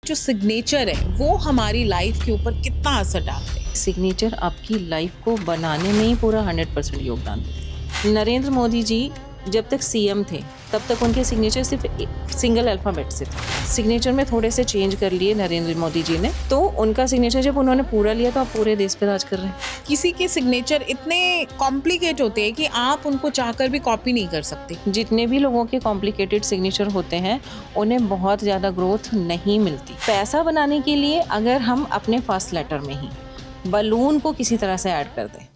जो सिग्नेचर है वो हमारी लाइफ के ऊपर कितना असर डालते हैं। सिग्नेचर आपकी लाइफ को बनाने में ही पूरा 100% योगदान देते हैं। नरेंद्र मोदी जी जब तक सीएम थे तब तक उनके सिग्नेचर सिर्फ सिंगल अल्फ़ाबेट से थे। सिग्नेचर में थोड़े से चेंज कर लिए नरेंद्र मोदी जी ने, तो उनका सिग्नेचर जब उन्होंने पूरा लिया तो आप पूरे देश पे राज कर रहे हैं। किसी के सिग्नेचर इतने कॉम्प्लिकेट होते हैं कि आप उनको चाहकर भी कॉपी नहीं कर सकते। जितने भी लोगों के कॉम्प्लिकेटेड सिग्नेचर होते हैं उन्हें बहुत ज़्यादा ग्रोथ नहीं मिलती। पैसा बनाने के लिए अगर हम अपने फर्स्ट लेटर में ही बलून को किसी तरह से ऐड कर दें।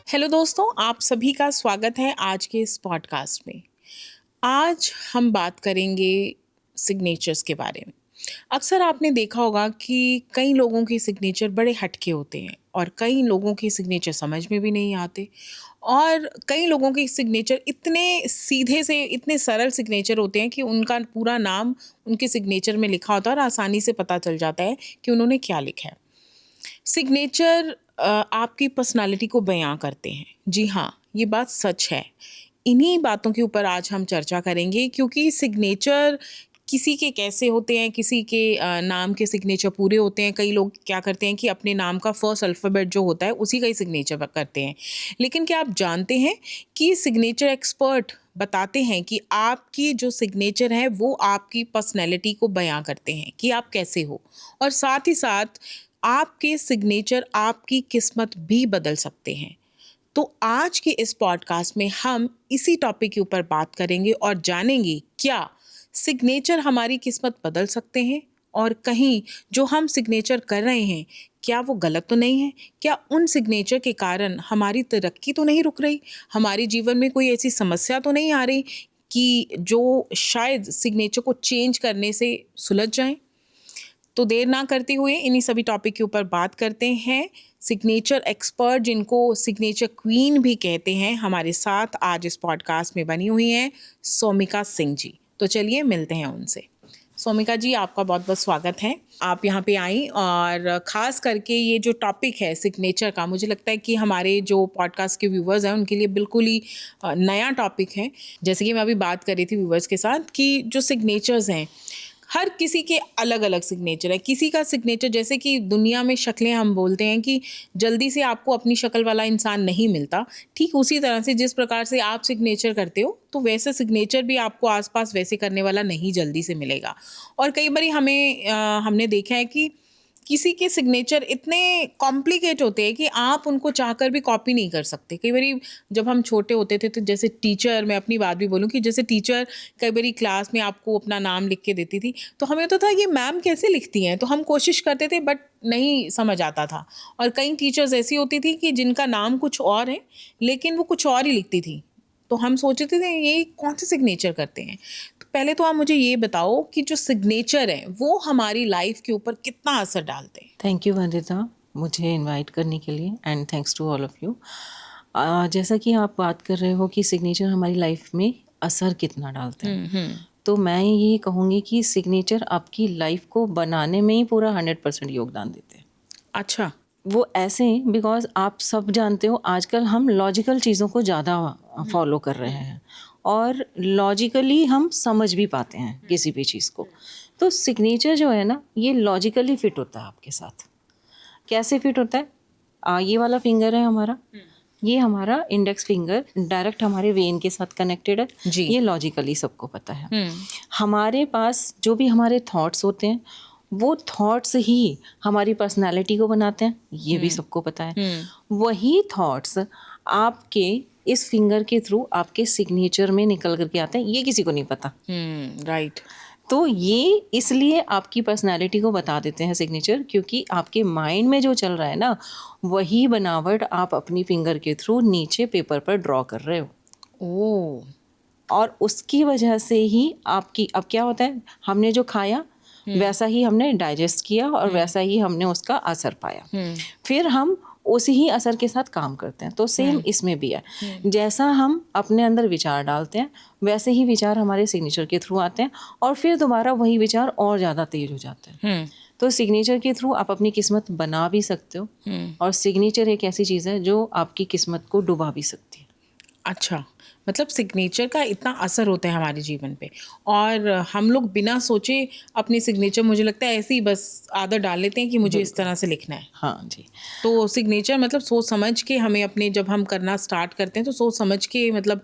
हेलो दोस्तों, आप सभी का स्वागत है आज के इस पॉडकास्ट में। आज हम बात करेंगे सिग्नेचर्स के बारे में। अक्सर आपने देखा होगा कि कई लोगों के सिग्नेचर बड़े हटके होते हैं और कई लोगों के सिग्नेचर समझ में भी नहीं आते, और कई लोगों के सिग्नेचर इतने सीधे से इतने सरल सिग्नेचर होते हैं कि उनका पूरा नाम उनके सिग्नेचर में लिखा होता है और आसानी से पता चल जाता है कि उन्होंने क्या लिखा है। सिग्नेचर आपकी पर्सनालिटी को बयां करते हैं। जी हाँ, ये बात सच है। इन्हीं बातों के ऊपर आज हम चर्चा करेंगे, क्योंकि सिग्नेचर किसी के कैसे होते हैं, किसी के नाम के सिग्नेचर पूरे होते हैं। कई लोग क्या करते हैं कि अपने नाम का फर्स्ट अल्फ़ाबेट जो होता है उसी का ही सिग्नेचर करते हैं। लेकिन क्या आप जानते हैं कि सिग्नेचर एक्सपर्ट बताते हैं कि आपकी जो सिग्नेचर है वो आपकी पर्सनैलिटी को बयां करते हैं कि आप कैसे हो, और साथ ही साथ आपके सिग्नेचर आपकी किस्मत भी बदल सकते हैं। तो आज के इस पॉडकास्ट में हम इसी टॉपिक के ऊपर बात करेंगे और जानेंगे क्या सिग्नेचर हमारी किस्मत बदल सकते हैं, और कहीं जो हम सिग्नेचर कर रहे हैं क्या वो गलत तो नहीं है। क्या उन सिग्नेचर के कारण हमारी तरक्की तो नहीं रुक रही, हमारे जीवन में कोई ऐसी समस्या तो नहीं आ रही कि जो शायद सिग्नेचर को चेंज करने से सुलझ जाएं। तो देर ना करते हुए इन्हीं सभी टॉपिक के ऊपर बात करते हैं। सिग्नेचर एक्सपर्ट, जिनको सिग्नेचर क्वीन भी कहते हैं, हमारे साथ आज इस पॉडकास्ट में बनी हुई हैं सोमिका सिंह जी। तो चलिए मिलते हैं उनसे। सोमिका जी, आपका बहुत बहुत स्वागत है। आप यहाँ पे आई, और ख़ास करके ये जो टॉपिक है सिग्नेचर का, मुझे लगता है कि हमारे जो पॉडकास्ट के व्यूवर्स हैं उनके लिए बिल्कुल ही नया टॉपिक है। जैसे कि मैं अभी बात कर रही थी व्यूवर्स के साथ कि जो सिग्नेचर्स हैं, हर किसी के अलग अलग सिग्नेचर है। किसी का सिग्नेचर, जैसे कि दुनिया में शक्लें हम बोलते हैं कि जल्दी से आपको अपनी शक्ल वाला इंसान नहीं मिलता, ठीक उसी तरह से जिस प्रकार से आप सिग्नेचर करते हो तो वैसे सिग्नेचर भी आपको आसपास वैसे करने वाला नहीं जल्दी से मिलेगा। और कई बार हमने देखा है कि किसी के सिग्नेचर इतने कॉम्प्लिकेट होते हैं कि आप उनको चाहकर भी कॉपी नहीं कर सकते। कई बार जब हम छोटे होते थे तो जैसे टीचर, मैं अपनी बात भी बोलूँ कि जैसे टीचर कई बार क्लास में आपको अपना नाम लिख के देती थी, तो हमें तो था ये मैम कैसे लिखती हैं, तो हम कोशिश करते थे बट नहीं समझ आता था। और कई टीचर्स ऐसी होती थी कि जिनका नाम कुछ और है लेकिन वो कुछ और ही लिखती थी, तो हम सोचते थे ये कौन से सिग्नेचर करते हैं। तो पहले तो आप मुझे ये बताओ कि जो सिग्नेचर है वो हमारी लाइफ के ऊपर कितना असर डालते हैं। थैंक यू वंदिता, मुझे इनवाइट करने के लिए, and thanks to all of you. जैसा कि आप बात कर रहे हो कि सिग्नेचर हमारी लाइफ में असर कितना डालते हैं, तो मैं ये कहूँगी कि सिग्नेचर आपकी लाइफ को बनाने में ही पूरा 100% योगदान देते हैं। अच्छा। वो ऐसे बिकॉज आप सब जानते हो आजकल हम लॉजिकल चीज़ों को ज़्यादा फॉलो कर रहे हैं और लॉजिकली हम समझ भी पाते हैं किसी भी चीज़ को। तो सिग्नेचर जो है ना, ये लॉजिकली फिट होता है आपके साथ। कैसे फिट होता है? ये वाला फिंगर है हमारा, ये हमारा इंडेक्स फिंगर डायरेक्ट हमारे वेन के साथ कनेक्टेड है जी। ये लॉजिकली सबको पता है। हमारे पास जो भी हमारे थॉट्स होते हैं वो थॉट्स ही हमारी पर्सनालिटी को बनाते हैं, ये भी सबको पता है। वही थॉट्स आपके इस फिंगर के थ्रू आपके सिग्नेचर में निकल करके आते हैं, ये किसी को नहीं पता। राइट। तो ये इसलिए आपकी पर्सनालिटी को बता देते हैं सिग्नेचर, क्योंकि आपके माइंड में जो चल रहा है ना, वही बनावट आप अपनी फिंगर के थ्रू नीचे पेपर पर ड्रॉ कर रहे हो। और उसकी वजह से ही आपकी, अब क्या होता है, हमने जो खाया वैसा ही हमने डाइजेस्ट किया और वैसा ही हमने उसका असर पाया, फिर हम उसी ही असर के साथ काम करते हैं। तो सेम इसमें भी है, जैसा हम अपने अंदर विचार डालते हैं वैसे ही विचार हमारे सिग्नेचर के थ्रू आते हैं और फिर दोबारा वही विचार और ज़्यादा तेज हो जाते हैं। तो सिग्नेचर के थ्रू आप अपनी किस्मत बना भी सकते हो और सिग्नेचर एक ऐसी चीज़ है जो आपकी किस्मत को डुबा भी सकती है। अच्छा, मतलब सिग्नेचर का इतना असर होता है हमारे जीवन पे, और हम लोग बिना सोचे अपनी सिग्नेचर, मुझे लगता है ऐसे ही बस आदत डाल लेते हैं कि मुझे इस तरह से लिखना है। हाँ जी। तो सिग्नेचर मतलब सोच समझ के हमें अपने, जब हम करना स्टार्ट करते हैं तो सोच समझ के मतलब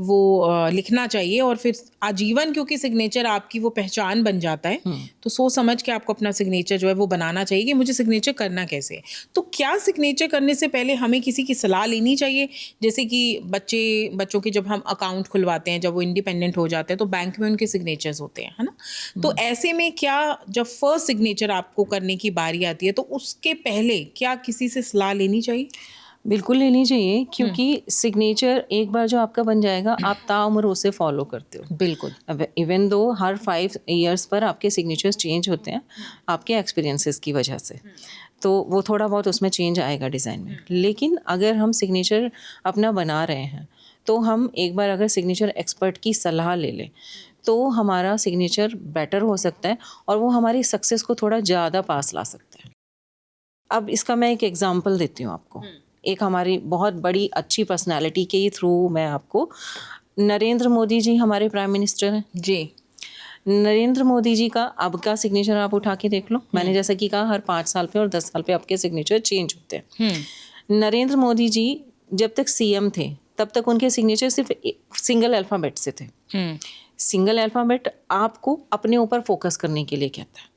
वो लिखना चाहिए, और फिर आजीवन, क्योंकि सिग्नेचर आपकी वो पहचान बन जाता है, तो सोच समझ के आपको अपना सिग्नेचर जो है वो बनाना चाहिए कि मुझे सिग्नेचर करना कैसे है। तो क्या सिग्नेचर करने से पहले हमें किसी की सलाह लेनी चाहिए? जैसे कि बच्चों के जब हम अकाउंट खुलवाते हैं, जब वो इंडिपेंडेंट हो जाते हैं, तो बैंक में उनके सिग्नेचर्स होते हैं, है ना? तो ऐसे में क्या, जब फर्स्ट सिग्नेचर आपको करने की बारी आती है, तो उसके पहले क्या किसी से सलाह लेनी चाहिए? बिल्कुल लेनी चाहिए, क्योंकि सिग्नेचर एक बार जो आपका बन जाएगा, आप ताउम्र उसे फॉलो करते हो। बिल्कुल। अब इवन दो हर 5 ईयर्स पर आपके सिग्नेचर्स चेंज होते हैं आपके एक्सपीरियंसेस की वजह से, तो वो थोड़ा बहुत उसमें चेंज आएगा डिज़ाइन में। लेकिन अगर हम सिग्नेचर अपना बना रहे हैं, तो हम एक बार अगर सिग्नेचर एक्सपर्ट की सलाह ले लें, तो हमारा सिग्नेचर बेटर हो सकता है और वो हमारी सक्सेस को थोड़ा ज़्यादा पास ला सकता है। अब इसका मैं एक एग्जांपल देती हूँ आपको। एक हमारी बहुत बड़ी अच्छी पर्सनालिटी के ही थ्रू मैं आपको, नरेंद्र मोदी जी हमारे प्राइम मिनिस्टर हैं। जी। नरेंद्र मोदी जी का अब का सिग्नेचर आप उठा के देख लो। मैंने जैसा कि कहा, हर 5 साल पे और 10 साल पे आपके सिग्नेचर चेंज होते हैं। नरेंद्र मोदी जी जब तक सीएम थे, तब तक उनके सिग्नेचर सिर्फ सिंगल अल्फ़ाबेट से थे। सिंगल अल्फ़ाबेट आपको अपने ऊपर फोकस करने के लिए कहता है,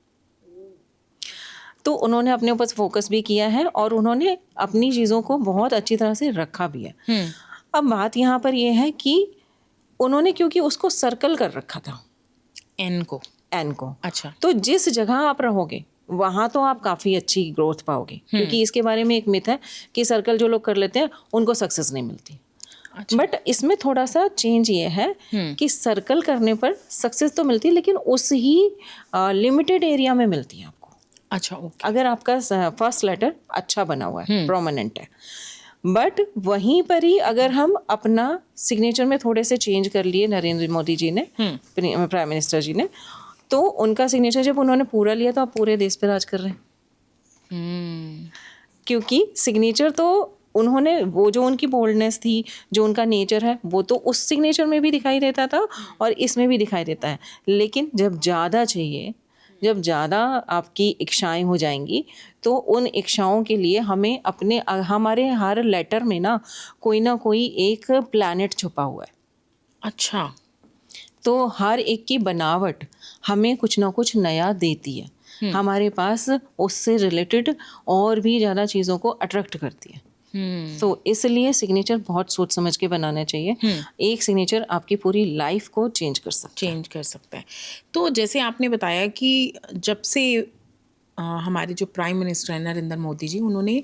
तो उन्होंने अपने ऊपर फोकस भी किया है और उन्होंने अपनी चीज़ों को बहुत अच्छी तरह से रखा भी है। अब बात यहाँ पर यह है कि उन्होंने क्योंकि उसको सर्कल कर रखा था, एन को। अच्छा। तो जिस जगह आप रहोगे वहाँ तो आप काफ़ी अच्छी ग्रोथ पाओगे, क्योंकि इसके बारे में एक मिथ है कि सर्कल जो लोग कर लेते हैं उनको सक्सेस नहीं मिलती। अच्छा। बट इसमें थोड़ा सा चेंज ये है कि सर्कल करने पर सक्सेस तो मिलती है, लेकिन उस ही लिमिटेड एरिया में मिलती है आपको। अच्छा, ओके। अगर आपका फर्स्ट लेटर अच्छा बना हुआ है, प्रोमिनेंट है, बट वहीं पर ही अगर हम अपना सिग्नेचर में थोड़े से चेंज कर लिए, नरेंद्र मोदी जी ने, प्राइम मिनिस्टर जी ने, तो उनका सिग्नेचर जब उन्होंने पूरा लिया तो आप पूरे देश पे राज कर रहे हैं। क्योंकि सिग्नेचर तो उन्होंने, वो जो उनकी बोल्डनेस थी, जो उनका नेचर है, वो तो उस सिग्नेचर में भी दिखाई देता था और इसमें भी दिखाई देता है। लेकिन जब ज़्यादा चाहिए, जब ज़्यादा आपकी इच्छाएं हो जाएंगी, तो उन इच्छाओं के लिए हमें अपने, हमारे हर लेटर में ना कोई एक प्लैनेट छुपा हुआ है। अच्छा। तो हर एक की बनावट हमें कुछ ना कुछ नया देती है, हमारे पास उससे रिलेटेड और भी ज़्यादा चीज़ों को अट्रैक्ट करती है। तो इसलिए सिग्नेचर बहुत सोच समझ के बनाना चाहिए। एक सिग्नेचर आपकी पूरी लाइफ को चेंज कर सकता है। तो जैसे आपने बताया कि जब से हमारे जो प्राइम मिनिस्टर हैं नरेंद्र मोदी जी, उन्होंने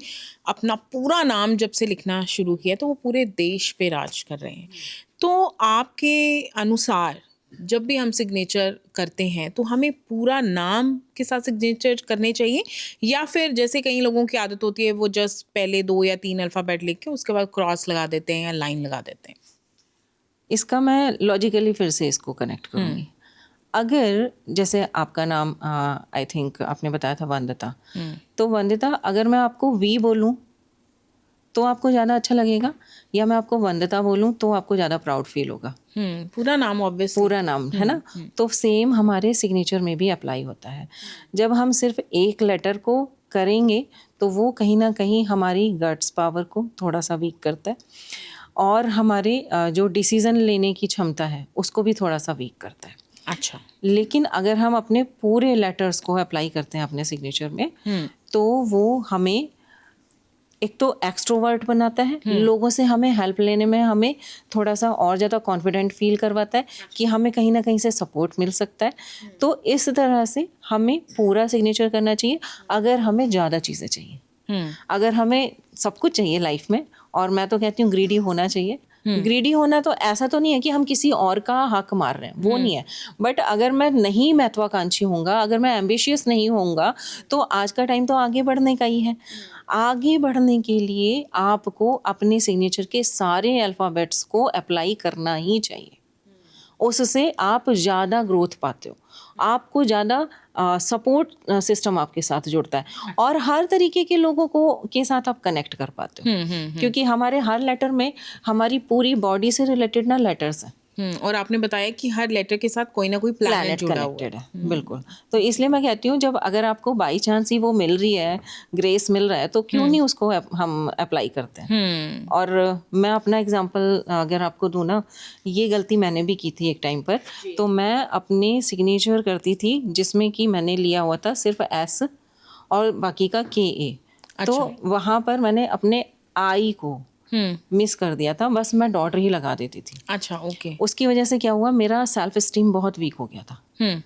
अपना पूरा नाम जब से लिखना शुरू किया, तो वो पूरे देश पे राज कर रहे हैं। तो आपके अनुसार जब भी हम सिग्नेचर करते हैं, तो हमें पूरा नाम के साथ सिग्नेचर करने चाहिए, या फिर जैसे कई लोगों की आदत होती है, वो जस्ट पहले 2 या 3 अल्फ़ाबेट लिख के उसके बाद क्रॉस लगा देते हैं या लाइन लगा देते हैं? इसका मैं लॉजिकली फिर से इसको कनेक्ट करूँगी। अगर जैसे आपका नाम आई थिंक आपने बताया था वंदिता, तो वंदिता अगर मैं आपको वी बोलूँ तो आपको ज़्यादा अच्छा लगेगा, या मैं आपको वंदिता बोलूँ तो आपको ज़्यादा प्राउड फील होगा? पूरा नाम ऑब्वियसली, पूरा नाम है ना। तो सेम हमारे सिग्नेचर में भी अप्लाई होता है। जब हम सिर्फ एक लेटर को करेंगे तो वो कहीं ना कहीं हमारी गट्स पावर को थोड़ा सा वीक करता है, और हमारे जो डिसीज़न लेने की क्षमता है उसको भी थोड़ा सा वीक करता है। अच्छा। लेकिन अगर हम अपने पूरे लेटर्स को अप्लाई करते हैं अपने सिग्नेचर में, तो वो हमें एक तो एक्सट्रोवर्ट बनाता है, लोगों से हमें हेल्प लेने में हमें थोड़ा सा और ज़्यादा कॉन्फिडेंट फील करवाता है कि हमें कहीं ना कहीं से सपोर्ट मिल सकता है। तो इस तरह से हमें पूरा सिग्नेचर करना चाहिए अगर हमें ज़्यादा चीज़ें चाहिए। अगर हमें सब कुछ चाहिए लाइफ में, और मैं तो कहती हूँ ग्रीडी होना चाहिए। ग्रीडी होना तो ऐसा तो नहीं है कि हम किसी और का हक मार रहे हैं, वो नहीं है। बट अगर मैं नहीं महत्वाकांक्षी होऊंगा, अगर मैं एम्बिशियस नहीं होऊंगा, तो आज का टाइम तो आगे बढ़ने का ही है। आगे बढ़ने के लिए आपको अपने सिग्नेचर के सारे अल्फ़ाबेट्स को अप्लाई करना ही चाहिए, उससे आप ज़्यादा ग्रोथ पाते हो, आपको ज़्यादा सपोर्ट सिस्टम आपके साथ जुड़ता है और हर तरीके के लोगों को के साथ आप कनेक्ट कर पाते हो क्योंकि हमारे हर लेटर में हमारी पूरी बॉडी से रिलेटेड ना लेटर्स हैं। और आपने बताया कि हर लेटर के साथ कोई ना कोई प्लैनेट जुड़ा हुआ कनेक्टेड है। बिल्कुल। तो इसलिए मैं कहती हूँ जब अगर आपको बाई चांस ही वो मिल रही है, ग्रेस मिल रहा है, तो क्यों नहीं उसको हम अप्लाई करते हैं। और मैं अपना एग्जांपल अगर आपको दूँ ना, ये गलती मैंने भी की थी एक टाइम पर। तो मैं अपने सिग्नेचर करती थी जिसमें कि मैंने लिया हुआ था सिर्फ एस और बाकी का KA। तो वहाँ पर मैंने अपने आई को मिस कर दिया था, बस मैं डॉटर ही लगा देती थी। अच्छा, ओके। उसकी वजह से क्या हुआ, मेरा सेल्फ स्टीम बहुत वीक हो गया था।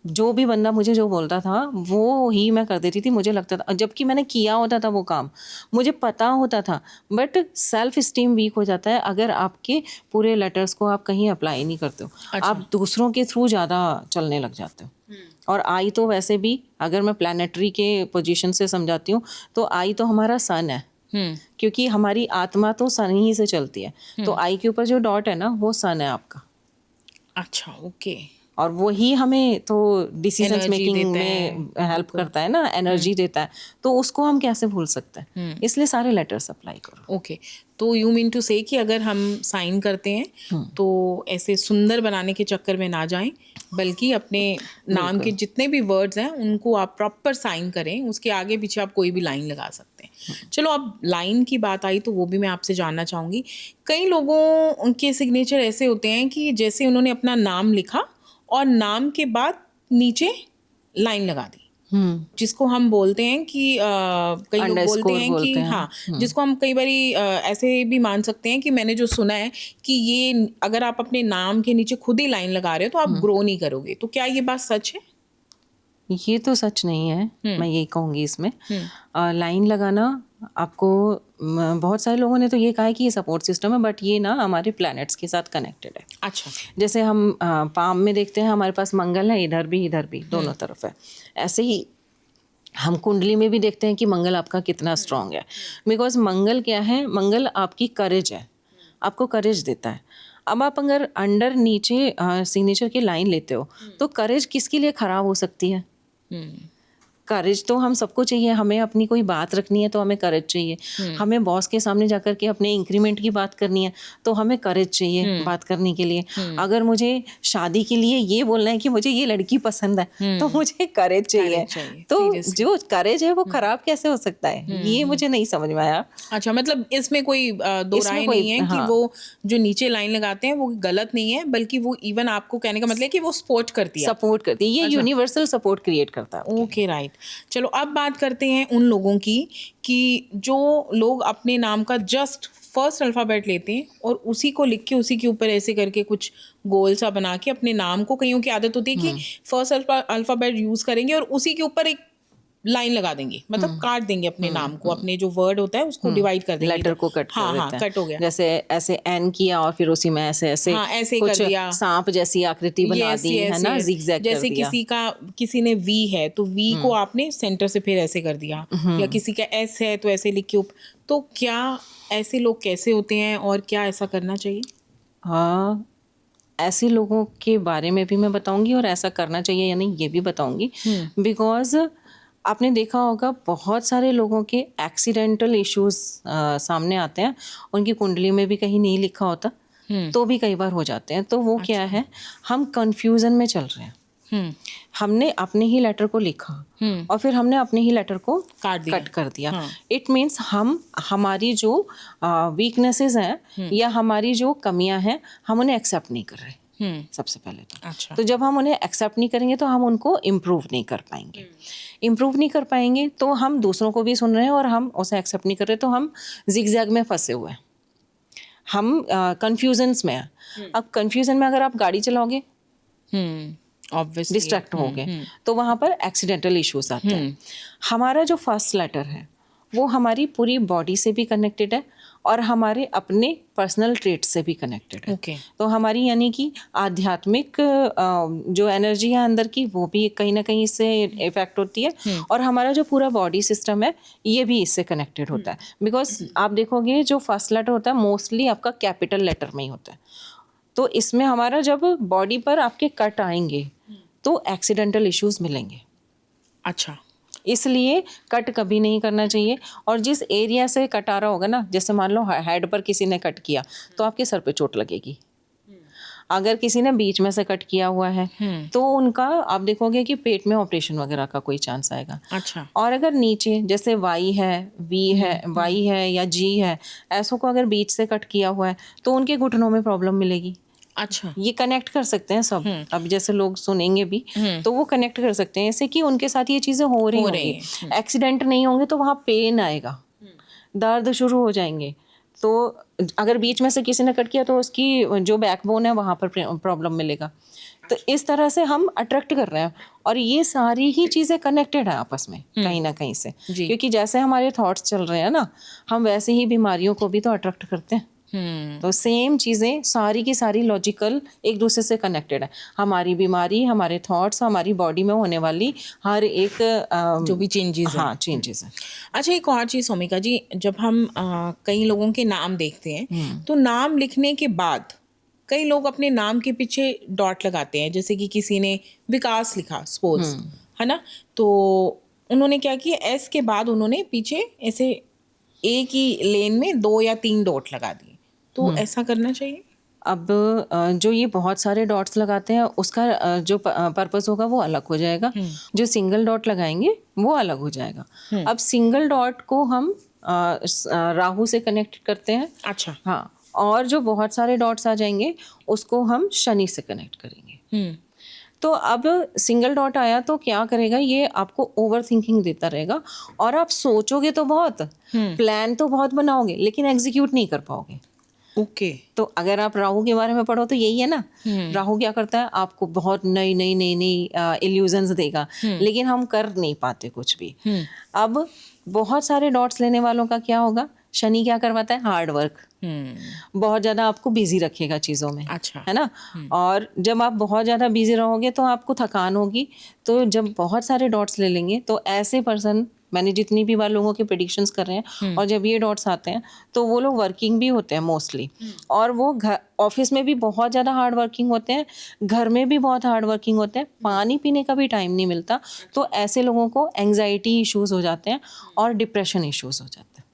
जो भी बंदा मुझे जो बोलता था वो ही मैं कर देती थी, मुझे लगता था, जबकि मैंने किया होता था वो काम, मुझे पता होता था, बट सेल्फ स्टीम वीक हो जाता है अगर आपके पूरे लेटर्स को आप कहीं अप्लाई नहीं करते हो। आप दूसरों के थ्रू ज़्यादा चलने लग जाते हो। और आई तो वैसे भी अगर मैं प्लानेटरी के पोजीशन से समझाती हूँ तो आई तो हमारा सन है, क्योंकि हमारी आत्मा तो सन ही से चलती है। तो आई के ऊपर जो डॉट है ना वो सन है आपका। अच्छा, ओके। और वही हमें तो डिसीजंस एनर्जी मेकिंग देता में हेल्प करता है ना, एनर्जी देता है, तो उसको हम कैसे भूल सकते हैं। इसलिए सारे लेटर्स अप्लाई करो। ओके, तो यू मीन टू से कि अगर हम साइन करते हैं तो ऐसे सुंदर बनाने के चक्कर में ना जाएं, बल्कि अपने नाम के जितने भी वर्ड्स हैं उनको आप प्रॉपर साइन करें, उसके आगे पीछे आप कोई भी लाइन लगा सकते हैं। चलो, अब लाइन की बात आई तो वो भी मैं आपसे जानना चाहूँगी। कई लोगों के सिग्नेचर ऐसे होते हैं कि जैसे उन्होंने अपना नाम लिखा और नाम के बाद नीचे लाइन लगा दी, जिसको हम बोलते हैं कि कई लोग बोलते हैं कि हाँ, जिसको हम कई बारी ऐसे भी मान सकते हैं कि मैंने जो सुना है कि ये अगर आप अपने नाम के नीचे खुद ही लाइन लगा रहे हो तो आप ग्रो नहीं करोगे। तो क्या ये बात सच है? ये तो सच नहीं है, मैं यही कहूँगी इसमें। लाइन लगाना आपको बहुत सारे लोगों ने तो ये कहा है कि ये सपोर्ट सिस्टम है, बट ये ना हमारे प्लैनेट्स के साथ कनेक्टेड है। अच्छा। जैसे हम पाम में देखते हैं हमारे पास मंगल है, इधर भी दोनों तरफ है। ऐसे ही हम कुंडली में भी देखते हैं कि मंगल आपका कितना स्ट्रांग है, बिकॉज मंगल क्या है, मंगल आपकी करेज है, आपको करेज देता है। अब आप अगर अंडर नीचे सिग्नेचर की लाइन लेते हो तो करेज किसके लिए खराब हो सकती है? करेज तो हम सबको चाहिए, हमें अपनी कोई बात रखनी है तो हमें करेज चाहिए, हमें बॉस के सामने जाकर के अपने इंक्रीमेंट की बात करनी है तो हमें करेज चाहिए बात करने के लिए। अगर मुझे शादी के लिए ये बोलना है कि मुझे ये लड़की पसंद है तो मुझे करेज चाहिए। तो जो करेज है वो खराब कैसे हो सकता है, ये मुझे नहीं समझ में आया। अच्छा, मतलब इसमें कोई दो राय नहीं है कि वो जो नीचे लाइन लगाते हैं वो गलत नहीं है, बल्कि वो इवन आपको कहने का मतलब है कि वो सपोर्ट करती है, ये यूनिवर्सल सपोर्ट क्रिएट करता है। Okay, right. चलो, अब बात करते हैं उन लोगों की कि जो लोग अपने नाम का जस्ट फर्स्ट अल्फ़ाबेट लेते हैं और उसी को लिख के उसी के ऊपर ऐसे करके कुछ गोल सा बना के अपने नाम को, कईयों की आदत होती है कि फर्स्ट अल्फ़ाबेट यूज़ करेंगे और उसी के ऊपर एक लाइन लगा देंगे, मतलब काट देंगे अपने नाम को, अपने जो वर्ड होता है उसको डिवाइड कर देंगे, लेटर को कट कर देते हैं। कट हो गया। जैसे ऐसे एन किया और फिर उसी में ऐसे ऐसे कुछ कर दिया, सांप जैसी आकृति बना दी है ना, जिगजैग कर दिया। जैसे किसी ने वी है तो वी को आपने सेंटर से फिर ऐसे कर दिया, या किसी का एस है तो ऐसे लिख के तो क्या ऐसे लोग कैसे होते हैं और क्या ऐसा करना चाहिए? हाँ, ऐसे लोगों के बारे में भी मैं बताऊंगी और ऐसा करना चाहिए या नहीं ये भी बताऊंगी। बिकॉज आपने देखा होगा बहुत सारे लोगों के एक्सीडेंटल इश्यूज सामने आते हैं, उनकी कुंडली में भी कहीं नहीं लिखा होता तो भी कई बार हो जाते हैं। तो वो क्या है, हम कंफ्यूजन में चल रहे हैं। हमने अपने ही लेटर को लिखा और फिर हमने अपने ही लेटर को कट कर दिया। इट मीन्स हम हमारी जो वीकनेसेस हैं या हमारी जो कमियां हैं हम उन्हें एक्सेप्ट नहीं कर रहे सबसे पहले तो। अच्छा। तो जब हम उन्हें एक्सेप्ट नहीं करेंगे तो हम उनको इम्प्रूव नहीं कर पाएंगे। इम्प्रूव नहीं कर पाएंगे तो हम दूसरों को भी सुन रहे हैं और हम उसे एक्सेप्ट नहीं कर रहे, तो हम जिगजैग में फंसे हुए हैं, हम कन्फ्यूजन्स में हैं। अब कन्फ्यूजन में अगर आप गाड़ी चलाओगे डिस्ट्रैक्ट हो गए तो वहाँ पर एक्सीडेंटल इश्यूज आते हैं। हमारा जो फर्स्ट लेटर है वो हमारी पूरी बॉडी से भी कनेक्टेड है और हमारे अपने पर्सनल ट्रेट से भी कनेक्टेड है। तो हमारी यानी कि आध्यात्मिक जो एनर्जी है अंदर की वो भी कहीं ना कहीं इससे इफेक्ट होती है और हमारा जो पूरा बॉडी सिस्टम है ये भी इससे कनेक्टेड होता है। बिकॉज आप देखोगे जो फर्स्ट लेटर होता है मोस्टली आपका कैपिटल लेटर में ही होता है, तो इसमें हमारा जब बॉडी पर आपके कट आएंगे तो एक्सीडेंटल इश्यूज मिलेंगे। अच्छा। इसलिए कट कभी नहीं करना चाहिए। और जिस एरिया से कट आ रहा होगा ना, जैसे मान लो हेड पर किसी ने कट किया तो आपके सर पे चोट लगेगी। अगर किसी ने बीच में से कट किया हुआ है तो उनका आप देखोगे कि पेट में ऑपरेशन वगैरह का कोई चांस आएगा। अच्छा। और अगर नीचे जैसे वाई है, वी है, वाई है या जी है, ऐसों को अगर बीच से कट किया हुआ है तो उनके घुटनों में प्रॉब्लम मिलेगी। अच्छा। ये कनेक्ट कर सकते हैं सब। अब जैसे लोग सुनेंगे भी तो वो कनेक्ट कर सकते हैं, ऐसे कि उनके साथ ये चीज़ें हो रही होंगी। एक्सीडेंट नहीं होंगे तो वहाँ पेन आएगा, दर्द शुरू हो जाएंगे। तो अगर बीच में से किसी ने कट किया तो उसकी जो बैकबोन है वहाँ पर प्रॉब्लम मिलेगा। तो इस तरह से हम अट्रैक्ट कर रहे हैं और ये सारी ही चीज़ें कनेक्टेड है आपस में कहीं ना कहीं से, क्योंकि जैसे हमारे थॉट्स चल रहे हैं ना, हम वैसे ही बीमारियों को भी तो अट्रैक्ट करते हैं। तो सेम चीज़ें सारी की सारी लॉजिकल एक दूसरे से कनेक्टेड है। हमारी बीमारी, हमारे थॉट्स, हमारी बॉडी में होने वाली हर एक जो भी चेंजेस हाँ चेंजेस है। अच्छा, एक और चीज़ सोमिका जी, जब हम कई लोगों के नाम देखते हैं तो नाम लिखने के बाद कई लोग अपने नाम के पीछे डॉट लगाते हैं। जैसे कि किसी ने विकास लिखा सपोज, है ना, तो उन्होंने क्या किया, एस के बाद उन्होंने पीछे ऐसे एक ही लेन में 2 या 3 डॉट लगा दिए। तो ऐसा करना चाहिए? अब जो ये बहुत सारे डॉट्स लगाते हैं उसका जो पर्पस होगा वो अलग हो जाएगा। जो सिंगल डॉट लगाएंगे वो अलग हो जाएगा। अब सिंगल डॉट को हम राहु से कनेक्ट करते हैं। अच्छा। हाँ, और जो बहुत सारे डॉट्स आ जाएंगे उसको हम शनि से कनेक्ट करेंगे। तो अब सिंगल डॉट आया तो क्या करेगा, ये आपको ओवर थिंकिंग देता रहेगा और आप सोचोगे तो बहुत, प्लान तो बहुत बनाओगे लेकिन एग्जीक्यूट नहीं कर पाओगे। ओके। तो अगर आप राहु के बारे में पढ़ो तो यही है ना, राहु क्या करता है, आपको बहुत नई नई नई नई इल्यूजन्स देगा लेकिन हम कर नहीं पाते कुछ भी। अब बहुत सारे डॉट्स लेने वालों का क्या होगा, शनि क्या करवाता है, हार्ड वर्क, बहुत ज़्यादा आपको बिजी रखेगा चीज़ों में। अच्छा। है ना। और जब आप बहुत ज़्यादा बिजी रहोगे तो आपको थकान होगी। तो जब बहुत सारे डॉट्स ले लेंगे तो ऐसे पर्सन, मैंने जितनी भी बार लोगों के प्रेडिक्शंस कर रहे हैं, और जब ये डॉट्स आते हैं तो वो लोग वर्किंग भी होते हैं मोस्टली, और वो घर ऑफिस में भी बहुत ज़्यादा हार्ड वर्किंग होते हैं, घर में भी बहुत हार्ड वर्किंग होते हैं, पानी पीने का भी टाइम नहीं मिलता। तो ऐसे लोगों को एंग्जाइटी इश्यूज़ हो जाते हैं और डिप्रेशन इश्यूज़ हो जाते हैं,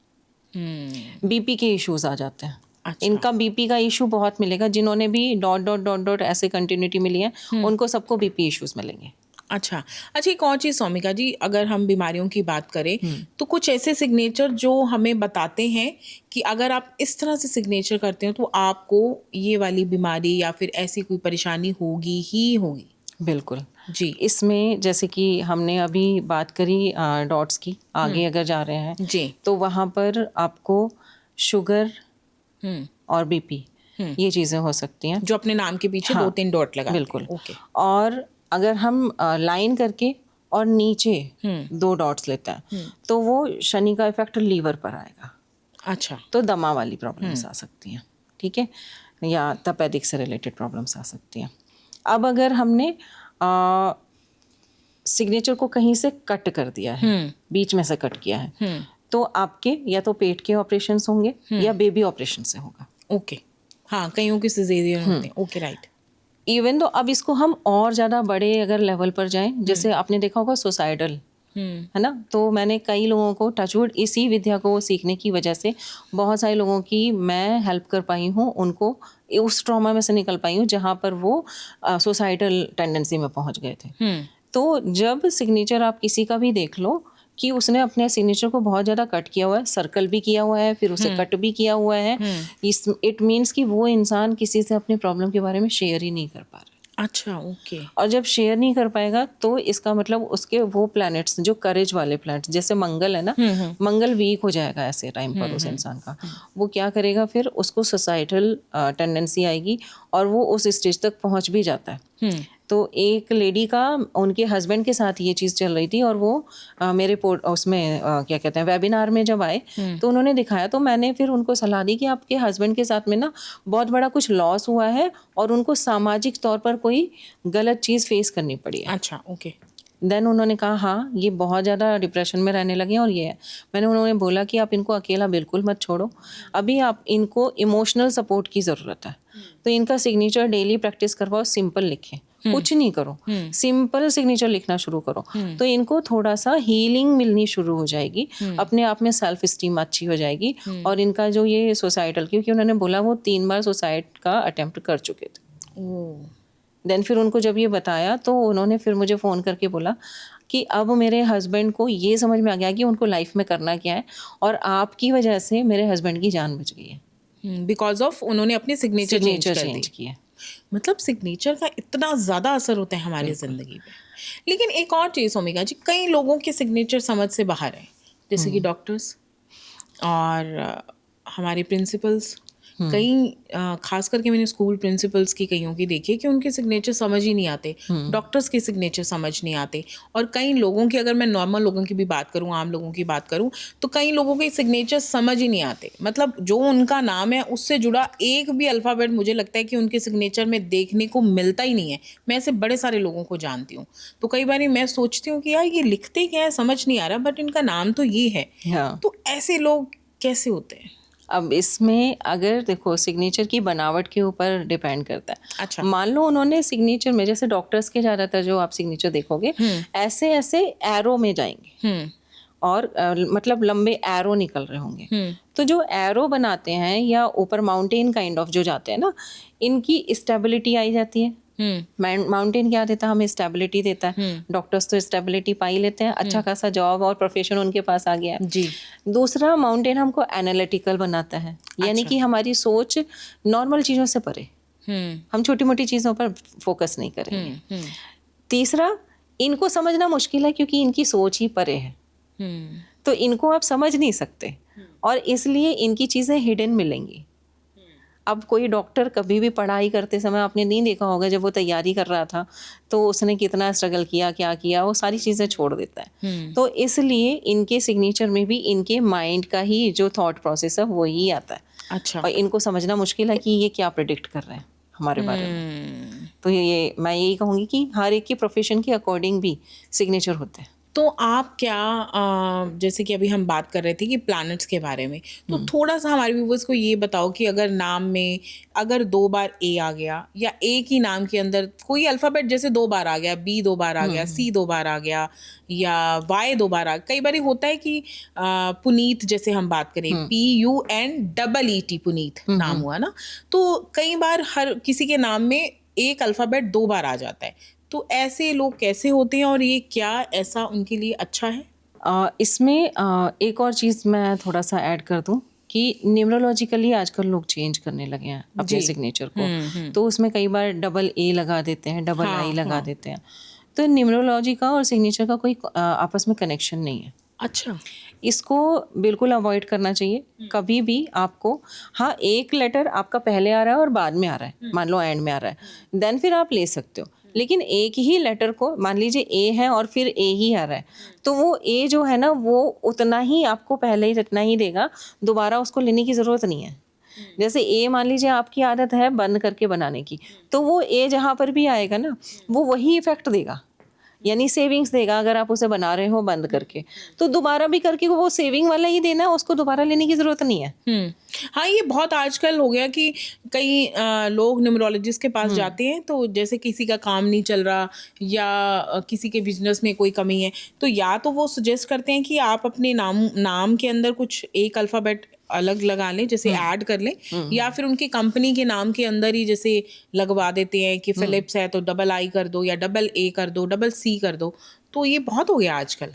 बीपी के इश्यूज़ आ जाते हैं। अच्छा। इनका बीपी का इशू बहुत मिलेगा, जिन्होंने भी डॉट डॉट डॉट डॉट ऐसे कंटिन्यूटी मिली है उनको सबको बीपी इश्यूज़ मिलेंगे। अच्छा। अच्छा, एक और चीज़ सोमिका जी, अगर हम बीमारियों की बात करें तो कुछ ऐसे सिग्नेचर जो हमें बताते हैं कि अगर आप इस तरह से सिग्नेचर करते हो तो आपको ये वाली बीमारी या फिर ऐसी कोई परेशानी होगी ही होगी। बिल्कुल जी। इसमें जैसे कि हमने अभी बात करी डॉट्स की, आगे अगर जा रहे हैं जी, तो वहाँ पर आपको शुगर और बीपी ये चीज़ें हो सकती हैं जो अपने नाम के पीछे 2-3 डॉट लगा। बिल्कुल। ओके। और अगर हम लाइन करके और नीचे 2 डॉट्स लेते हैं तो वो शनि का इफेक्ट लीवर पर आएगा। अच्छा। तो दमा वाली प्रॉब्लम्स आ सकती हैं, ठीक है, या तपेदिक से रिलेटेड प्रॉब्लम्स आ सकती हैं। अब अगर हमने सिग्नेचर को कहीं से कट कर दिया है, बीच में से कट किया है, तो आपके या तो पेट के ऑपरेशंस होंगे या बेबी ऑपरेशन से होगा। ओके। हाँ, कईयों के सिजेरियन होते हैं। Okay, right. इवन तो अब इसको हम और ज़्यादा बड़े अगर लेवल पर जाएं, जैसे आपने देखा होगा सुसाइडल, है ना, तो मैंने कई लोगों को टचवुड इसी विद्या को सीखने की वजह से बहुत सारे लोगों की मैं हेल्प कर पाई हूँ, उनको उस ट्रॉमा में से निकल पाई हूँ जहाँ पर वो सुसाइडल टेंडेंसी में पहुँच गए थे। तो जब सिग्नेचर आप किसी का भी देख लो कि उसने अपने सिग्नेचर को बहुत ज़्यादा कट किया हुआ है, सर्कल भी किया हुआ है, फिर उसे कट भी किया हुआ है, इट मीन्स कि वो इंसान किसी से अपने प्रॉब्लम के बारे में शेयर ही नहीं कर पा रहा। अच्छा, ओके। और जब शेयर नहीं कर पाएगा तो इसका मतलब उसके वो प्लैनेट्स जो करेज वाले प्लैनेट्स, जैसे मंगल है ना, मंगल वीक हो जाएगा ऐसे टाइम पर उस इंसान का। वो क्या करेगा, फिर उसको सोसाइटल टेंडेंसी आएगी और वो उस स्टेज तक पहुंच भी जाता है। तो एक लेडी का उनके हस्बैंड के साथ ये चीज़ चल रही थी और वो मेरे उसमें क्या कहते हैं वेबिनार में जब आए तो उन्होंने दिखाया, तो मैंने फिर उनको सलाह दी कि आपके हस्बैंड के साथ में ना बहुत बड़ा कुछ लॉस हुआ है और उनको सामाजिक तौर पर कोई गलत चीज़ फेस करनी पड़ी है। अच्छा, ओके। देन उन्होंने कहा हाँ ये बहुत ज़्यादा डिप्रेशन में रहने लगे हैं और ये है। उन्होंने बोला कि आप इनको अकेला बिल्कुल मत छोड़ो, अभी आप इनको इमोशनल सपोर्ट की ज़रूरत है, तो इनका सिग्नेचर डेली प्रैक्टिस करवाओ, सिंपल लिखें, कुछ नहीं करो, सिंपल सिग्नेचर लिखना शुरू करो, तो इनको थोड़ा सा हीलिंग मिलनी शुरू हो जाएगी, अपने आप में सेल्फ स्टीम अच्छी हो जाएगी। और इनका जो ये सुसाइडल, क्योंकि उन्होंने बोला वो 3 बार सुसाइड का अटेम्प्ट कर चुके थे। देन फिर उनको जब ये बताया तो उन्होंने फिर मुझे फ़ोन करके बोला कि अब मेरे हस्बैंड को ये समझ में आ गया कि उनको लाइफ में करना क्या है, और आपकी वजह से मेरे हस्बैंड की जान बच गई है, बिकॉज ऑफ उन्होंने अपने सिग्नेचर चेंज किया। मतलब सिग्नेचर का इतना ज़्यादा असर होता है हमारी ज़िंदगी पे। लेकिन एक और चीज़ ओमेगा जी, कई लोगों के सिग्नेचर समझ से बाहर है, जैसे कि डॉक्टर्स और हमारे प्रिंसिपल्स, कई खास करके मैंने स्कूल प्रिंसिपल्स की कईयों की देखी है कि उनके सिग्नेचर समझ ही नहीं आते, डॉक्टर्स के सिग्नेचर समझ नहीं आते, और कई लोगों की, अगर मैं नॉर्मल लोगों की भी बात करूं, आम लोगों की बात करूं, तो कई लोगों के सिग्नेचर समझ ही नहीं आते। मतलब जो उनका नाम है उससे जुड़ा एक भी अल्फ़ाबेट मुझे लगता है कि उनके सिग्नेचर में देखने को मिलता ही नहीं है। मैं ऐसे बड़े सारे लोगों को जानती हूँ, तो कई बार मैं सोचती हूँ कि यार ये लिखते क्या है समझ नहीं आ रहा, बट इनका नाम तो ये है। तो ऐसे लोग कैसे होते हैं? अब इसमें अगर देखो सिग्नेचर की बनावट के ऊपर डिपेंड करता है। अच्छा। मान लो उन्होंने सिग्नेचर में, जैसे डॉक्टर्स के ज़्यादातर जो आप सिग्नेचर देखोगे ऐसे ऐसे एरो में जाएंगे और मतलब लंबे एरो निकल रहे होंगे, तो जो एरो बनाते हैं या ऊपर माउंटेन काइंड ऑफ जो जाते हैं ना, इनकी स्टेबिलिटी आई जाती है। माउंटेन क्या देता है हमें? स्टेबिलिटी देता है। डॉक्टर्स तो स्टेबिलिटी पा ही लेते हैं, अच्छा खासा जॉब और प्रोफेशन उनके पास आ गया जी। दूसरा, माउंटेन हमको एनालिटिकल बनाता है, यानी कि हमारी सोच नॉर्मल चीज़ों से परे, हम छोटी मोटी चीज़ों पर फोकस नहीं करेंगे। तीसरा, इनको समझना मुश्किल है क्योंकि इनकी सोच ही परे है, तो इनको आप समझ नहीं सकते और इसलिए इनकी चीज़ें हिडन मिलेंगी। अब कोई डॉक्टर कभी भी पढ़ाई करते समय आपने नहीं देखा होगा, जब वो तैयारी कर रहा था तो उसने कितना स्ट्रगल किया, क्या किया, वो सारी चीज़ें छोड़ देता है। तो इसलिए इनके सिग्नेचर में भी इनके माइंड का ही जो थॉट प्रोसेस है वही आता है। अच्छा। और इनको समझना मुश्किल है कि ये क्या प्रेडिक्ट कर रहे हैं हमारे बारे में। तो ये मैं यही कहूँगी कि हर एक की प्रोफेशन के अकॉर्डिंग भी सिग्नेचर होते हैं। तो आप क्या जैसे कि अभी हम बात कर रहे थे कि प्लैनेट्स के बारे में, तो थोड़ा सा हमारे व्यूवर्स को ये बताओ कि अगर नाम में अगर 2 बार ए आ गया, या एक ही नाम के अंदर कोई अल्फ़ाबेट जैसे 2 बार आ गया, बी 2 बार आ गया, सी 2 बार आ गया, या वाई 2 बार आ गया। कई बार होता है कि पुनीत जैसे हम बात करें, PUNEET पुनीत नाम हुआ ना, तो कई बार हर किसी के नाम में एक अल्फ़ाबेट 2 बार आ जाता है। तो ऐसे लोग कैसे होते हैं और ये क्या ऐसा उनके लिए अच्छा है? इसमें एक और चीज़ मैं थोड़ा सा ऐड कर दूं कि न्यूमरोलॉजिकली आजकल लोग चेंज करने लगे हैं अपने सिग्नेचर को। तो उसमें कई बार डबल ए लगा देते हैं, डबल आई लगा देते हैं। तो न्यूमरोलॉजी का और सिग्नेचर का कोई आपस में कनेक्शन नहीं है। अच्छा। इसको बिल्कुल अवॉइड करना चाहिए कभी भी आपको। हाँ, एक लेटर आपका पहले आ रहा है और बाद में आ रहा है, मान लो एंड में आ रहा है, देन फिर आप ले सकते हो। लेकिन एक ही लेटर को, मान लीजिए ए है और फिर ए ही आ रहा है, तो वो ए जो है ना वो उतना ही आपको पहले ही इतना ही देगा, दोबारा उसको लेने की ज़रूरत नहीं है। जैसे ए मान लीजिए आपकी आदत है बंद करके बनाने की, तो वो ए जहाँ पर भी आएगा ना वो वही इफेक्ट देगा, यानी सेविंग्स देगा। अगर आप उसे बना रहे हो बंद करके, तो दोबारा भी करके वो सेविंग वाला ही देना है, उसको दोबारा लेने की ज़रूरत नहीं है। हाँ, ये बहुत आजकल हो गया कि कई लोग न्यूमरोलॉजिस्ट के पास जाते हैं, तो जैसे किसी का काम नहीं चल रहा या किसी के बिजनेस में कोई कमी है, तो या तो वो सजेस्ट करते हैं कि आप अपने नाम के अंदर कुछ एक अल्फ़ाबेट अलग लगा लें, जैसे ऐड कर लें, या फिर उनकी कंपनी के नाम के अंदर ही जैसे लगवा देते हैं कि फिलिप्स है तो डबल आई कर दो, या डबल ए कर दो, डबल सी कर दो। तो ये बहुत हो गया आजकल।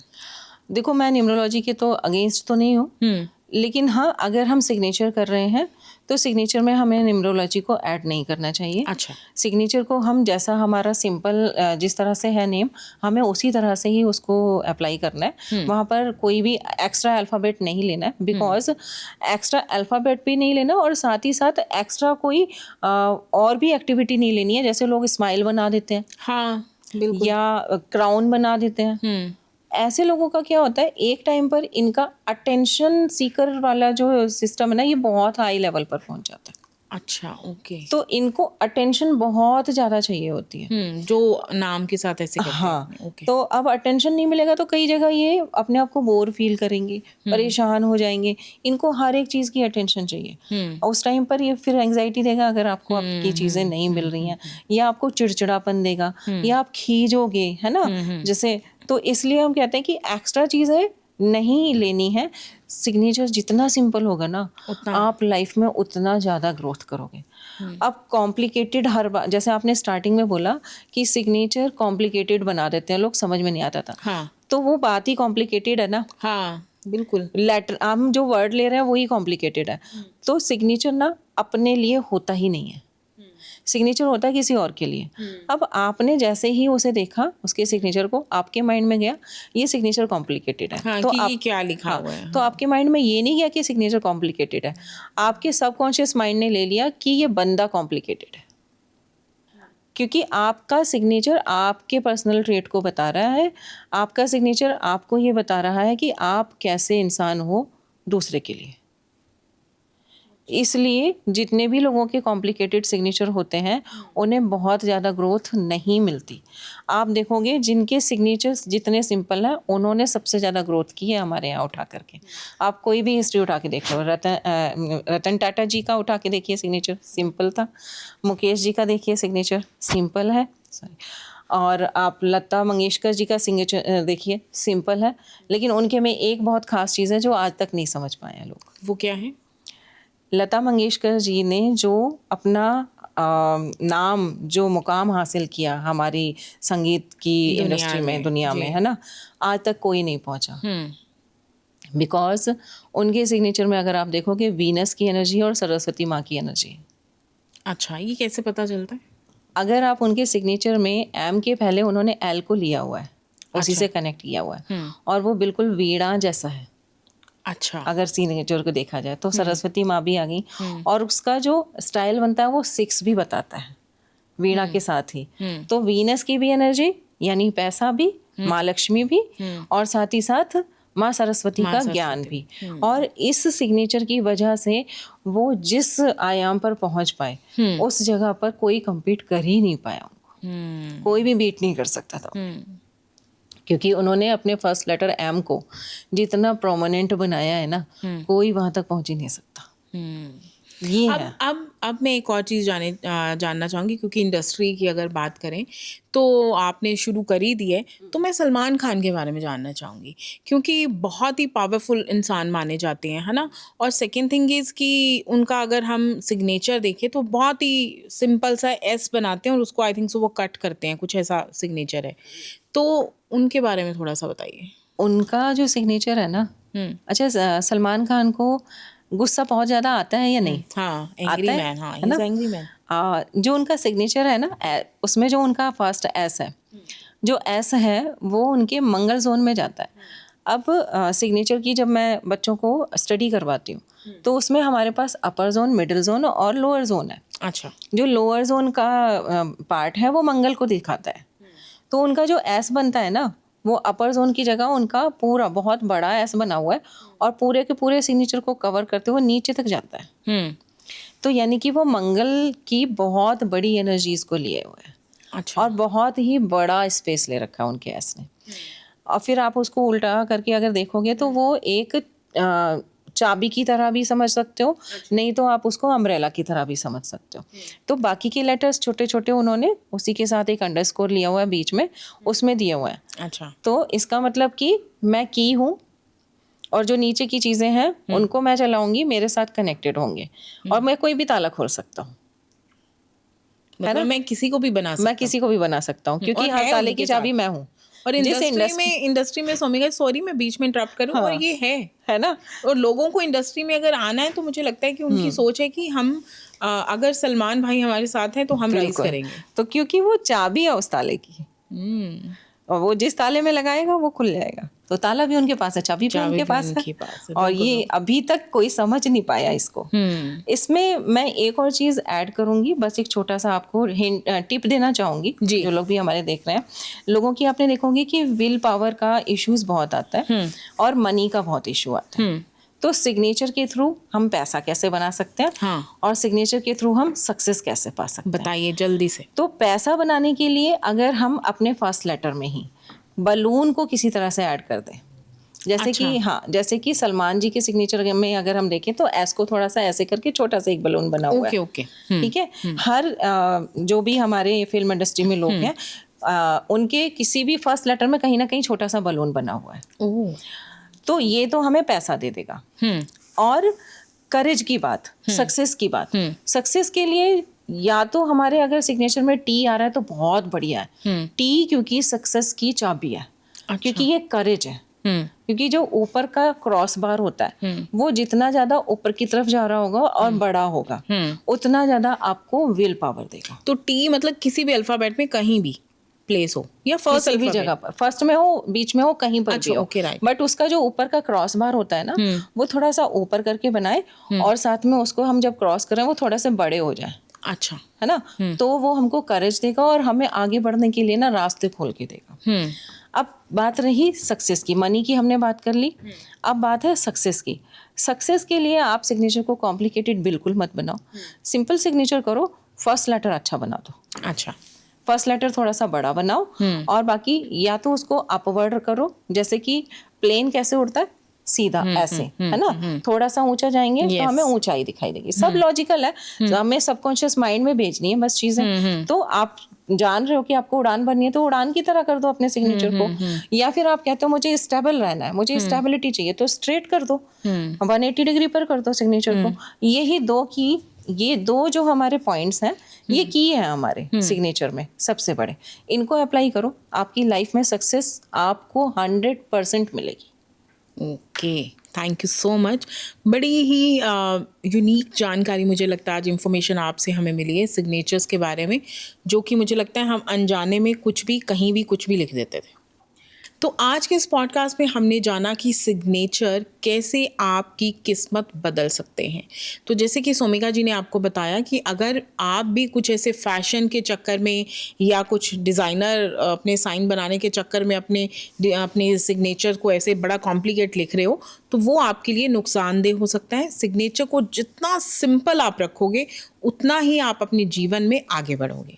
देखो, मैं न्यूमरोलॉजी के तो अगेंस्ट तो नहीं हूँ, लेकिन हाँ, अगर हम सिग्नेचर कर रहे हैं तो सिग्नेचर में हमें न्यूमरोलॉजी को ऐड नहीं करना चाहिए। अच्छा। सिग्नेचर को हम जैसा हमारा सिंपल जिस तरह से है नेम, हमें उसी तरह से ही उसको अप्लाई करना है। वहाँ पर कोई भी एक्स्ट्रा अल्फ़ाबेट नहीं लेना है, बिकॉज एक्स्ट्रा अल्फ़ाबेट भी नहीं लेना और साथ ही साथ एक्स्ट्रा कोई और भी एक्टिविटी नहीं लेनी है। जैसे लोग स्माइल बना देते हैं, हाँ बिल्कुल, या क्राउन बना देते हैं। ऐसे लोगों का क्या होता है, एक टाइम पर इनका अटेंशन सीकर वाला जो सिस्टम है ना, ये बहुत हाई लेवल पर पहुंच जाता है। अच्छा, ओके। तो इनको अटेंशन बहुत ज़्यादा चाहिए होती है। जो नाम के साथ ऐसे करते हैं हाँ, आपने, ओके। तो अब अटेंशन नहीं मिलेगा तो कई जगह ये अपने आप को बोर फील करेंगे, परेशान हो जाएंगे। इनको हर एक चीज़ की अटेंशन चाहिए और उस टाइम पर ये फिर एंग्जाइटी देगा अगर आपको आपकी चीज़ें नहीं मिल रही हैं, या आपको चिड़चिड़ापन देगा, या आप खींचोगे, है ना। जैसे तो इसलिए हम कहते हैं कि एक्स्ट्रा चीज़ें नहीं लेनी है। सिग्नेचर जितना सिंपल होगा ना, उतना आप लाइफ में उतना ज़्यादा ग्रोथ करोगे। अब कॉम्प्लिकेटेड हर बार, जैसे आपने स्टार्टिंग में बोला कि सिग्नेचर कॉम्प्लिकेटेड बना देते हैं लोग, समझ में नहीं आता था। हाँ, तो वो बात ही कॉम्प्लिकेटेड है ना। हाँ, बिल्कुल। लेटर हम जो वर्ड ले रहे हैं वही कॉम्प्लिकेटेड है। तो सिग्नेचर ना अपने लिए होता ही नहीं है, सिग्नेचर होता है किसी और के लिए। अब आपने जैसे ही उसे देखा, उसके सिग्नेचर को, आपके माइंड में गया ये सिग्नेचर कॉम्प्लिकेटेड है। हाँ, तो कि आप ये क्या लिखा हाँ, हुआ है। तो आपके माइंड में ये नहीं गया कि सिग्नेचर कॉम्प्लिकेटेड है, आपके सबकॉन्शियस माइंड ने ले लिया कि ये बंदा कॉम्प्लिकेटेड है, क्योंकि आपका सिग्नेचर आपके पर्सनल ट्रेट को बता रहा है। आपका सिग्नेचर आपको ये बता रहा है कि आप कैसे इंसान हो दूसरे के लिए। इसलिए जितने भी लोगों के कॉम्प्लिकेटेड सिग्नेचर होते हैं उन्हें बहुत ज़्यादा ग्रोथ नहीं मिलती। आप देखोगे जिनके सिग्नेचर्स जितने सिंपल हैं उन्होंने सबसे ज़्यादा ग्रोथ की है हमारे यहाँ उठा करके। आप कोई भी हिस्ट्री उठा के देख लो, रतन टाटा जी का उठा के देखिए, सिग्नेचर सिंपल था। मुकेश जी का देखिए, सिग्नेचर सिंपल है। और आप लता मंगेशकर जी का सिग्नेचर देखिए, सिंपल है। लेकिन उनके में एक बहुत ख़ास चीज़ है जो आज तक नहीं समझ पाए हैं लोग। वो क्या है? लता मंगेशकर जी ने जो अपना नाम, जो मुकाम हासिल किया हमारी संगीत की इंडस्ट्री में, दुनिया में, है ना, आज तक कोई नहीं पहुंचा। बिकॉज उनके सिग्नेचर में अगर आप देखोगे वीनस की एनर्जी और सरस्वती माँ की एनर्जी। अच्छा, ये कैसे पता चलता है? अगर आप उनके सिग्नेचर में एम के पहले उन्होंने एल को लिया हुआ है, उसी से कनेक्ट किया हुआ है, और वो बिल्कुल वीणा जैसा है। अच्छा, अगर सिग्नेचर को देखा जाए तो सरस्वती माँ भी आ गई, और उसका जो स्टाइल बनता है वो 6 भी बताता है वीणा के साथ ही। तो वीनस की भी एनर्जी, यानी पैसा भी, माँ लक्ष्मी भी, और साथ ही साथ माँ सरस्वती का ज्ञान भी। और इस सिग्नेचर की वजह से वो जिस आयाम पर पहुंच पाए, उस जगह पर कोई compete कर ही नहीं पाया उनको, कोई भी बीट नहीं कर सकता था। क्योंकि उन्होंने अपने फर्स्ट लेटर एम को जितना प्रोमिनेंट बनाया है ना, कोई वहां तक पहुंच ही नहीं सकता। ये है। अब मैं एक और चीज़ जानना चाहूँगी, क्योंकि इंडस्ट्री की अगर बात करें तो आपने शुरू कर ही दी है, तो मैं सलमान खान के बारे में जानना चाहूँगी, क्योंकि बहुत ही पावरफुल इंसान माने जाते हैं, है ना। और सेकंड थिंग इज़ कि उनका अगर हम सिग्नेचर देखें तो बहुत ही सिंपल सा एस बनाते हैं और उसको आई थिंक सो वो कट करते हैं, कुछ ऐसा सिग्नेचर है। तो उनके बारे में थोड़ा सा बताइए। उनका जो सिग्नेचर है ना, अच्छा, सलमान खान को गुस्सा बहुत ज्यादा आता है या नहीं? हाँ, एंग्री आता है, मैन। हाँ, है ना? Angry man. जो उनका सिग्नेचर है ना, उसमें जो उनका फर्स्ट एस है, जो एस है वो उनके मंगल जोन में जाता है। अब सिग्नेचर की जब मैं बच्चों को स्टडी करवाती हूँ तो उसमें हमारे पास अपर जोन, मिडिल जोन और लोअर जोन है। अच्छा। जो लोअर जोन का पार्ट है वो मंगल को दिखाता है। तो उनका जो एस बनता है ना, वो अपर जोन की जगह उनका पूरा बहुत बड़ा एस बना हुआ है और पूरे के पूरे सिग्नेचर को कवर करते हुए नीचे तक जाता है। तो यानी कि वो मंगल की बहुत बड़ी एनर्जीज को लिए हुए है। अच्छा। और बहुत ही बड़ा स्पेस ले रखा है उनके एस ने। और फिर आप उसको उल्टा करके अगर देखोगे तो वो एक चाबी की तरह भी समझ सकते हो, नहीं तो आप उसको अम्ब्रेला की तरह भी समझ सकते हो। तो बाकी के लेटर्स छोटे छोटे उन्होंने उसी के साथ एक अंडरस्कोर लिया हुआ है बीच में, उसमें दिए हुए हैं। अच्छा। तो इसका मतलब कि मैं की हूँ और जो नीचे की चीज़ें हैं उनको मैं चलाऊंगी, मेरे साथ कनेक्टेड होंगे, और मैं कोई भी ताला खोल सकता हूँ। मतलब मैं किसी को भी बना सकता हूँ। मैं किसी को भी बना सकता हूँ, क्योंकि हर ताले की चाबी मैं हूँ। और इंडस्ट्री में सोमिका, सॉरी मैं बीच में इंटरप्ट करूँ, और ये है ना। और लोगों को इंडस्ट्री में अगर आना है तो मुझे लगता है कि उनकी सोच है कि हम अगर सलमान भाई हमारे साथ हैं तो हम राइज करेंगे। तो क्योंकि वो चाबी है उस ताले की, और वो जिस ताले में लगाएगा वो खुल जाएगा। तो ताला भी उनके पास है, चाबी भी उनके पास है। और ये अभी तक कोई समझ नहीं पाया इसको। इसमें मैं एक और चीज़ ऐड करूंगी, बस एक छोटा सा आपको टिप देना चाहूंगी, जो लोग भी हमारे देख रहे हैं। लोगों की आपने देखोगे कि विल पावर का इश्यूज बहुत आता है और मनी का बहुत इशू आता है। तो सिग्नेचर के थ्रू हम पैसा कैसे बना सकते हैं, हाँ। और सिग्नेचर के थ्रू हम सक्सेस कैसे पा सकते हैं। बताइए जल्दी से। तो पैसा बनाने के लिए अगर हम अपने फर्स्ट लेटर में ही बलून को किसी तरह से ऐड कर दें, जैसे अच्छा। कि हाँ, जैसे कि सलमान जी के सिग्नेचर में अगर हम देखें तो एस को थोड़ा सा ऐसे करके छोटा सा एक बलून बना हुआ है। ओके। ठीक है। हर जो भी हमारे फिल्म इंडस्ट्री में लोग हैं, उनके किसी भी फर्स्ट लेटर में कहीं ना कहीं छोटा सा बलून बना हुआ है। ओह। तो ये तो हमें पैसा दे देगा। और करेज की बात, सक्सेस की बात, सक्सेस के लिए या तो हमारे अगर सिग्नेचर में टी आ रहा है तो बहुत बढ़िया है। टी क्योंकि सक्सेस की चाबी है। अच्छा। क्योंकि ये करेज है। क्योंकि जो ऊपर का क्रॉस बार होता है वो जितना ज्यादा ऊपर की तरफ जा रहा होगा और बड़ा होगा, उतना ज्यादा आपको विल पावर देगा। तो टी मतलब किसी भी अल्फाबेट में कहीं भी प्लेस हो या फर्स्ट किसी भी जगह पर, फर्स्ट में हो, बीच में हो, कहीं पर अच्छा, भी हो। Okay, right. बट उसका जो ऊपर का क्रॉस बार होता है ना, वो थोड़ा सा ऊपर करके बनाए, और साथ में उसको हम जब क्रॉस करें वो थोड़ा से बड़े हो जाए। अच्छा। है ना। तो वो हमको करेज देगा और हमें आगे बढ़ने के लिए ना रास्ते खोल के देगा। अब बात रही सक्सेस की, मनी की हमने बात कर ली, अब बात है सक्सेस की। सक्सेस के लिए आप सिग्नेचर को कॉम्प्लिकेटेड बिल्कुल मत बनाओ, सिंपल सिग्नेचर करो, फर्स्ट लेटर अच्छा बना दो। अच्छा। फर्स्ट लेटर थोड़ा सा बड़ा बनाओ, और बाकी या तो उसको अपवर्ड करो, जैसे कि प्लेन कैसे उड़ता है सीधा ऐसे, है ना, थोड़ा सा ऊंचा जाएंगे तो हमें ऊंचाई दिखाई देगी। सब लॉजिकल है, तो हमें सबकॉन्शियस माइंड में भेजनी है बस चीजें। तो आप जान रहे हो कि आपको उड़ान बननी है तो उड़ान की तरह कर दो अपने सिग्नेचर को। या फिर आप कहते हो मुझे स्टेबल रहना है, मुझे स्टेबिलिटी चाहिए, तो स्ट्रेट कर दो, 180 डिग्री पर कर दो सिग्नेचर को। ये दो जो हमारे पॉइंट्स हैं, ये की है हमारे सिग्नेचर में सबसे बड़े, इनको अप्लाई करो, आपकी लाइफ में सक्सेस आपको 100% मिलेगी। Okay, thank you so much. बड़ी ही यूनिक जानकारी मुझे लगता है आज इन्फॉर्मेशन आपसे हमें मिली है सिग्नेचर्स के बारे में, जो कि मुझे लगता है हम अनजाने में कुछ भी कहीं भी कुछ भी लिख देते थे। तो आज के इस पॉडकास्ट में हमने जाना कि सिग्नेचर कैसे आपकी किस्मत बदल सकते हैं। तो जैसे कि सोमिका जी ने आपको बताया कि अगर आप भी कुछ ऐसे फैशन के चक्कर में या कुछ डिज़ाइनर अपने साइन बनाने के चक्कर में अपने सिग्नेचर को ऐसे बड़ा कॉम्प्लिकेट लिख रहे हो, तो वो आपके लिए नुकसानदेह हो सकता है। सिग्नेचर को जितना सिंपल आप रखोगे उतना ही आप अपने जीवन में आगे बढ़ोगे।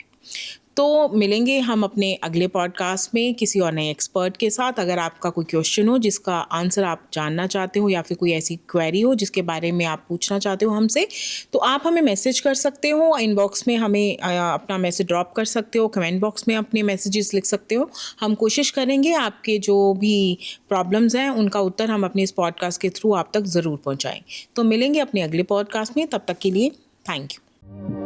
तो मिलेंगे हम अपने अगले पॉडकास्ट में किसी और नए एक्सपर्ट के साथ। अगर आपका कोई क्वेश्चन हो जिसका आंसर आप जानना चाहते हो, या फिर कोई ऐसी क्वेरी हो जिसके बारे में आप पूछना चाहते हो हमसे, तो आप हमें मैसेज कर सकते हो, इनबॉक्स में हमें अपना मैसेज ड्रॉप कर सकते हो, कमेंट बॉक्स में अपने मैसेजेस लिख सकते हो। हम कोशिश करेंगे आपके जो भी प्रॉब्लम्स हैं उनका उत्तर हम अपने इस पॉडकास्ट के थ्रू आप तक ज़रूर पहुँचाएँ। तो मिलेंगे अपने अगले पॉडकास्ट में, तब तक के लिए थैंक यू।